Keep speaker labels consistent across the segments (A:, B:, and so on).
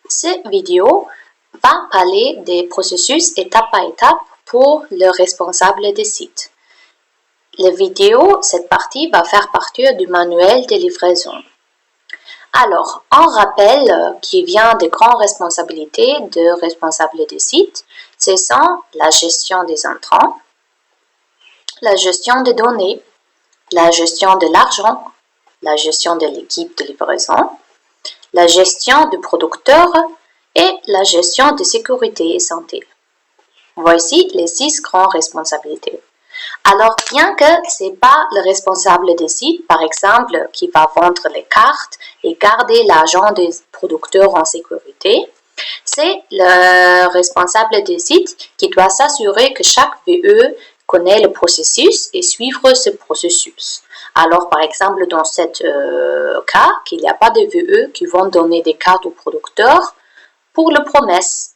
A: Cette vidéo va parler des processus étape par étape pour le responsable des sites. La vidéo, cette partie va faire partie du manuel de livraison. Alors, un rappel qui vient des grandes responsabilités de responsables des sites, ce sont la gestion des entrants, la gestion des données, la gestion de l'argent, la gestion de l'équipe de livraison, la gestion du producteur et la gestion de sécurité et santé. Voici les 6 grandes responsabilités. Alors, bien que ce n'est pas le responsable des sites, par exemple, qui va vendre les cartes et garder l'argent des producteurs en sécurité, c'est le responsable des sites qui doit s'assurer que chaque VE connaît le processus et suivre ce processus. Alors, par exemple, dans ce cas, qu'il n'y a pas de VE qui vont donner des cartes aux producteurs pour le promesse.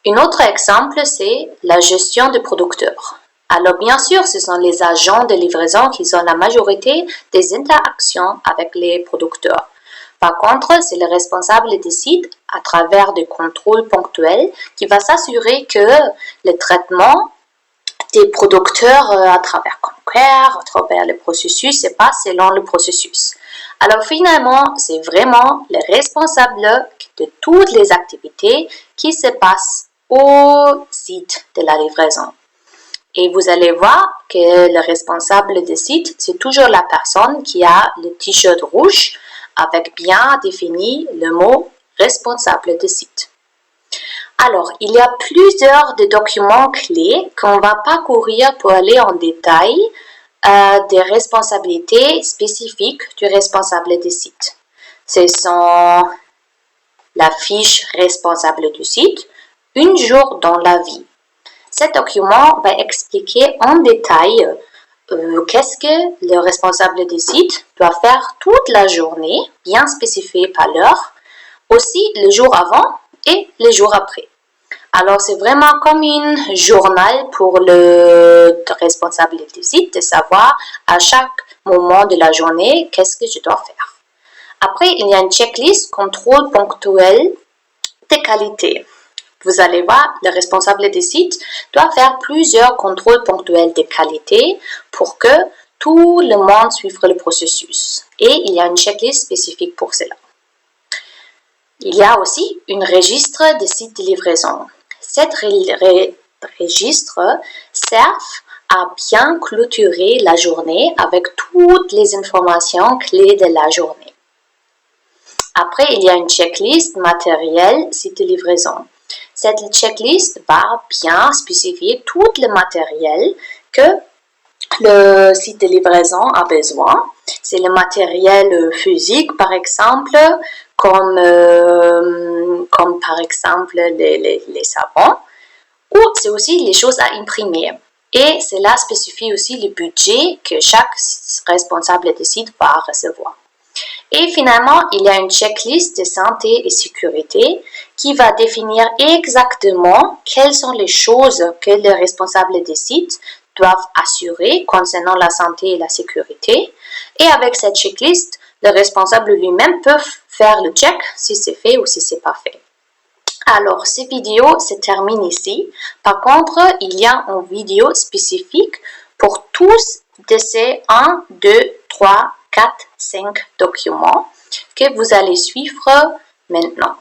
A: Un autre exemple, c'est la gestion des producteurs. Alors, bien sûr, ce sont les agents de livraison qui ont la majorité des interactions avec les producteurs. Par contre, c'est le responsable des sites, à travers des contrôles ponctuels, qui va s'assurer que le traitement des producteurs à travers Concur, à travers le processus, se passe selon le processus. Alors, finalement, c'est vraiment le responsable de toutes les activités qui se passent au site de la livraison. Et vous allez voir que le responsable des sites, c'est toujours la personne qui a le t-shirt rouge avec bien défini le mot responsable des sites. Alors, il y a plusieurs de documents clés qu'on va parcourir pour aller en détail des responsabilités spécifiques du responsable des sites. Ce sont la fiche responsable du site, un jour dans la vie. Ce document va expliquer en détail qu'est-ce que le responsable des sites doit faire toute la journée, bien spécifié par l'heure, aussi le jour avant et le jour après. Alors, c'est vraiment comme un journal pour le responsable du site de savoir à chaque moment de la journée qu'est-ce que je dois faire. Après, il y a une checklist contrôle ponctuel de qualité. Vous allez voir, le responsable des sites doit faire plusieurs contrôles ponctuels de qualité pour que tout le monde suive le processus. Et il y a une checklist spécifique pour cela. Il y a aussi un registre de sites de livraison. Cet registre sert à bien clôturer la journée avec toutes les informations clés de la journée. Après, il y a une checklist matériel site de livraison. Cette checklist va bien spécifier tout le matériel que le site de livraison a besoin. C'est le matériel physique, par exemple, comme par exemple les savons, ou c'est aussi les choses à imprimer. Et cela spécifie aussi le budget que chaque responsable de site va recevoir. Et finalement, il y a une checklist de santé et sécurité qui va définir exactement quelles sont les choses que les responsables des sites doivent assurer concernant la santé et la sécurité. Et avec cette checklist, le responsable lui-même peut faire le check si c'est fait ou si c'est pas fait. Alors, cette vidéo se termine ici. Par contre, il y a une vidéo spécifique pour tous de ces 1, 2, 3, 4, 5 documents que vous allez suivre maintenant.